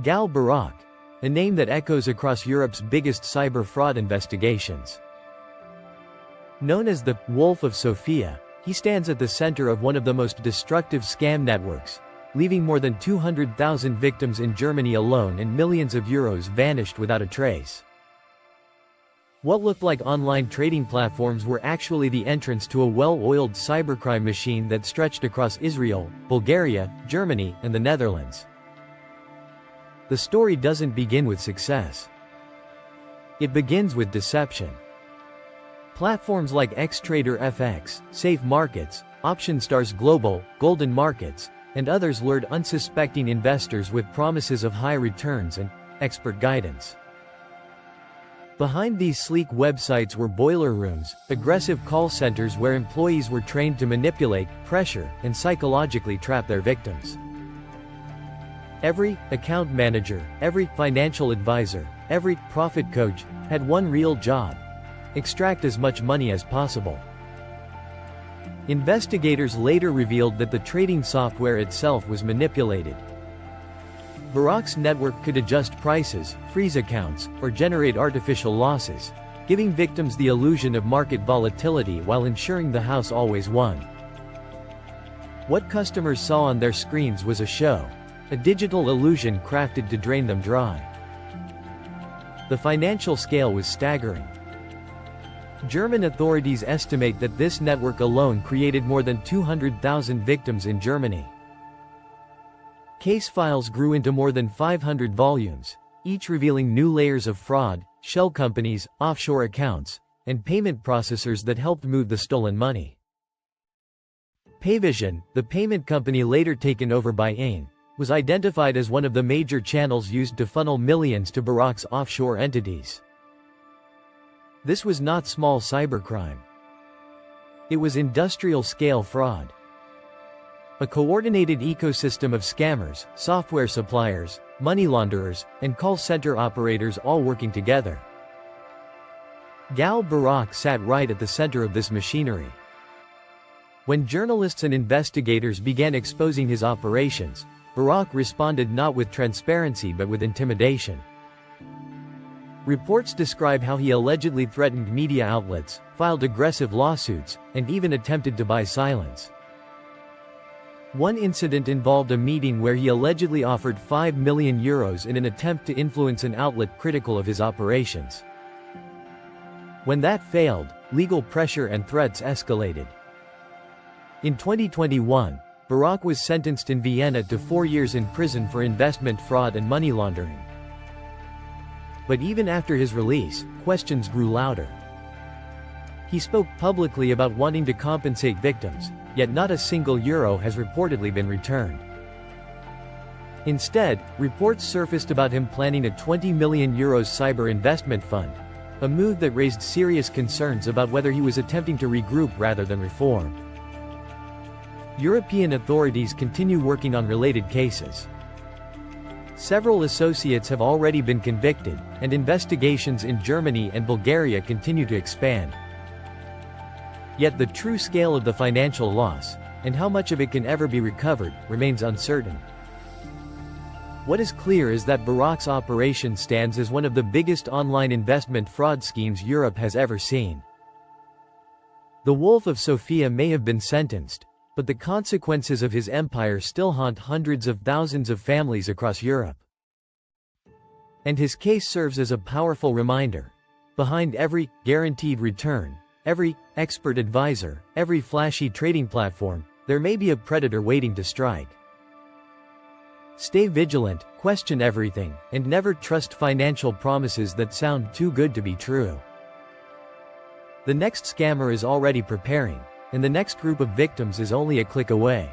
Gal Barak, a name that echoes across Europe's biggest cyber fraud investigations. Known as the Wolf of Sofia, he stands at the center of one of the most destructive scam networks, leaving more than 200,000 victims in Germany alone and millions of euros vanished without a trace. What looked like online trading platforms were actually the entrance to a well-oiled cybercrime machine that stretched across Israel, Bulgaria, Germany, and the Netherlands. The story doesn't begin with success. It begins with deception. Platforms like Xtrader FX, Safe Markets, OptionStars Global, Golden Markets, and others lured unsuspecting investors with promises of high returns and expert guidance. Behind these sleek websites were boiler rooms, aggressive call centers where employees were trained to manipulate, pressure, and psychologically trap their victims. Every account manager, every financial advisor, every profit coach had one real job: extract as much money as possible. Investigators later revealed that the trading software itself was manipulated. Barak's network could adjust prices, freeze accounts, or generate artificial losses, giving victims the illusion of market volatility while ensuring the house always won. What customers saw on their screens was a show, a digital illusion crafted to drain them dry. The financial scale was staggering. German authorities estimate that this network alone created more than 200,000 victims in Germany. Case files grew into more than 500 volumes, each revealing new layers of fraud, shell companies, offshore accounts, and payment processors that helped move the stolen money. Payvision, the payment company later taken over by AIN, was identified as one of the major channels used to funnel millions to Barak's offshore entities. This was not small cybercrime. It was industrial-scale fraud. A coordinated ecosystem of scammers, software suppliers, money launderers, and call center operators all working together. Gal Barak sat right at the center of this machinery. When journalists and investigators began exposing his operations, Barak responded not with transparency but with intimidation. Reports describe how he allegedly threatened media outlets, filed aggressive lawsuits, and even attempted to buy silence. One incident involved a meeting where he allegedly offered €5 million in an attempt to influence an outlet critical of his operations. When that failed, legal pressure and threats escalated. In 2021, Barak was sentenced in Vienna to 4 years in prison for investment fraud and money laundering. But even after his release, questions grew louder. He spoke publicly about wanting to compensate victims, yet not a single euro has reportedly been returned. Instead, reports surfaced about him planning a €20 million cyber investment fund, a move that raised serious concerns about whether he was attempting to regroup rather than reform. European authorities continue working on related cases. Several associates have already been convicted, and investigations in Germany and Bulgaria continue to expand. Yet the true scale of the financial loss, and how much of it can ever be recovered, remains uncertain. What is clear is that Barak's operation stands as one of the biggest online investment fraud schemes Europe has ever seen. The Wolf of Sofia may have been sentenced, but the consequences of his empire still haunt hundreds of thousands of families across Europe. And his case serves as a powerful reminder: behind every guaranteed return, every expert advisor, every flashy trading platform, there may be a predator waiting to strike. Stay vigilant, question everything, and never trust financial promises that sound too good to be true. The next scammer is already preparing, and the next group of victims is only a click away.